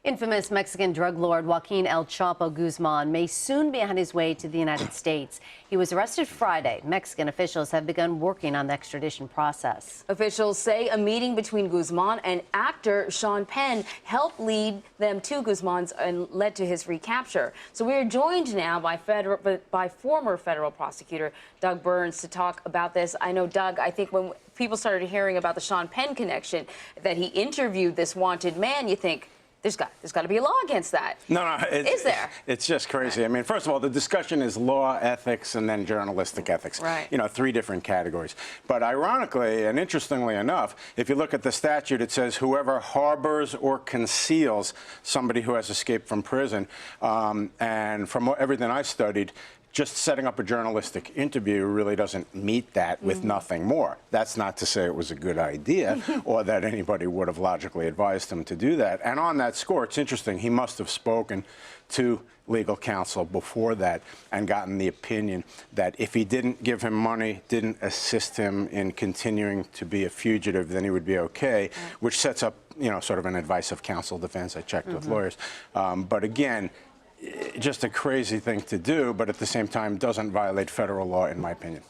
Infamous Mexican drug lord Joaquin El Chapo Guzman may soon be on his way to the United States. He was arrested Friday. Mexican officials have begun working on the extradition process. Officials say a meeting between Guzman and actor Sean Penn helped lead them to Guzman's and led to his recapture. So we are joined now by former federal prosecutor Doug Burns to talk about this. I know, Doug, I think when people started hearing about the Sean Penn connection, that he interviewed this wanted man, you think, there's got to be a law against that. No, is there? It's just crazy. I mean, first of all, the discussion is law, ethics, and then journalistic ethics. Right. You know, three different categories. But ironically and interestingly enough, if you look at the statute, it says whoever harbors or conceals somebody who has escaped from prison. And from everything I studied, just setting up a journalistic interview really doesn't meet that with nothing more. That's not to say it was a good idea or that anybody would have logically advised him to do that. And on that score, it's interesting, he must have spoken to legal counsel before that and gotten the opinion that if he didn't give him money, didn't assist him in continuing to be a fugitive, then he would be okay, which sets up, you know, sort of an advice of counsel defense. I checked with lawyers. But again, just a crazy thing to do, but at the same time doesn't violate federal law, in my opinion.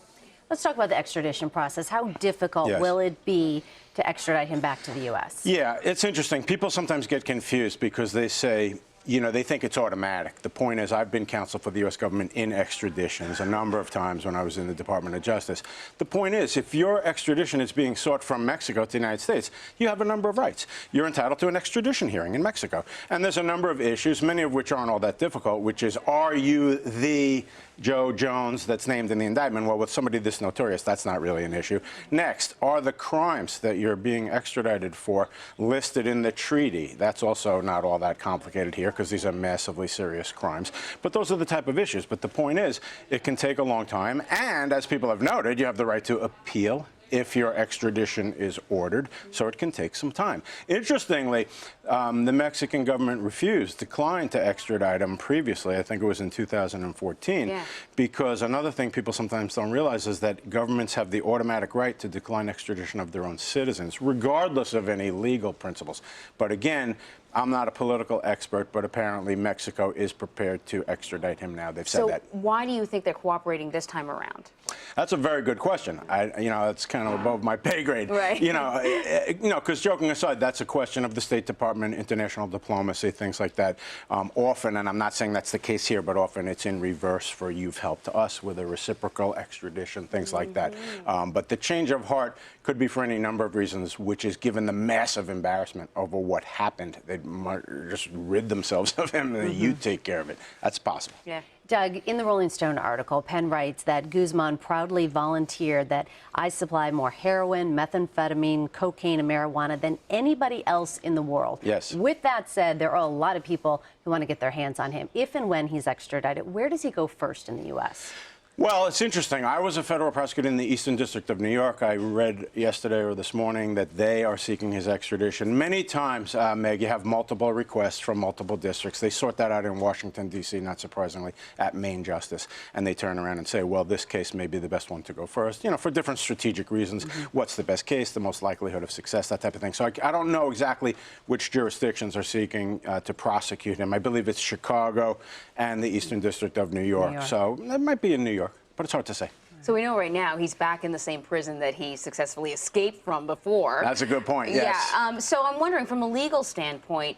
Let's talk about the extradition process. How difficult will it be to extradite him back to the U.S.? Yeah, it's interesting. People sometimes get confused because they say, you know, they think it's automatic. The point is, I've been counsel for the U.S. government in extraditions a number of times when I was in the Department of Justice. The point is, if your extradition is being sought from Mexico to the United States, you have a number of rights. You're entitled to an extradition hearing in Mexico. And there's a number of issues, many of which aren't all that difficult, which is, are you the Joe Jones that's named in the indictment? Well, with somebody this notorious, that's not really an issue. Next, are the crimes that you're being extradited for listed in the treaty? That's also not all that complicated here, because these are massively serious crimes. But those are the type of issues. But the point is, it can take a long time. And as people have noted, you have the right to appeal if your extradition is ordered, so it can take some time. Interestingly, the Mexican government declined to extradite him previously. I think it was in 2014, because another thing people sometimes don't realize is that governments have the automatic right to decline extradition of their own citizens, regardless of any legal principles. But again, I'm not a political expert, but apparently Mexico is prepared to extradite him now. They've said that. So why do you think they're cooperating this time around? That's a very good question. You know, it's kind of above my pay grade. Right. You know, because joking aside, that's a question of the State Department, international diplomacy, things like that. Often, and I'm not saying that's the case here, but often it's in reverse for you've helped us with a reciprocal extradition, things like that. But the change of heart could be for any number of reasons, which is given the massive embarrassment over what happened. They might just rid themselves of him and you take care of it. That's possible. Yeah. Doug, in the Rolling Stone article, Penn writes that Guzman proudly volunteered that I supply more heroin, methamphetamine, cocaine, and marijuana than anybody else in the world. Yes. With that said, there are a lot of people who want to get their hands on him. If and when he's extradited, where does he go first in the U.S.? Well, it's interesting. I was a federal prosecutor in the Eastern District of New York. I read yesterday or this morning that they are seeking his extradition. Many times, Meg, you have multiple requests from multiple districts. They sort that out in Washington, D.C., not surprisingly, at Main Justice. And they turn around and say, well, this case may be the best one to go first, you know, for different strategic reasons. What's the best case, the most likelihood of success, that type of thing. So I don't know exactly which jurisdictions are seeking to prosecute him. I believe it's Chicago and the Eastern District of New York. So it might be in New York, but it's hard to say. So we know right now he's back in the same prison that he successfully escaped from before. That's a good point, yes. Yeah, so I'm wondering, from a legal standpoint,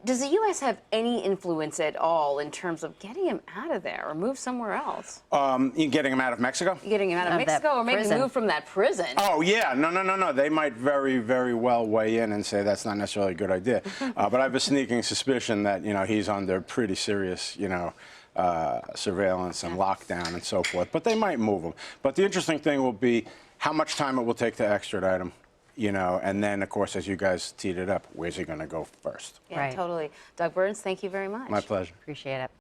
does the U.S. have any influence at all in terms of getting him out of there or move somewhere else? Getting him out of Mexico? Getting him out of Mexico, or maybe move from that prison. Oh, yeah. No. They might very, very well weigh in and say that's not necessarily a good idea. But I have a sneaking suspicion that, you know, he's under pretty serious, you know, surveillance and lockdown and so forth. But they might move him. But the interesting thing will be how much time it will take to extradite him. You know, and then, of course, as you guys teed it up, where's he going to go first? Yeah, totally. Doug Burns, thank you very much. My pleasure. Appreciate it.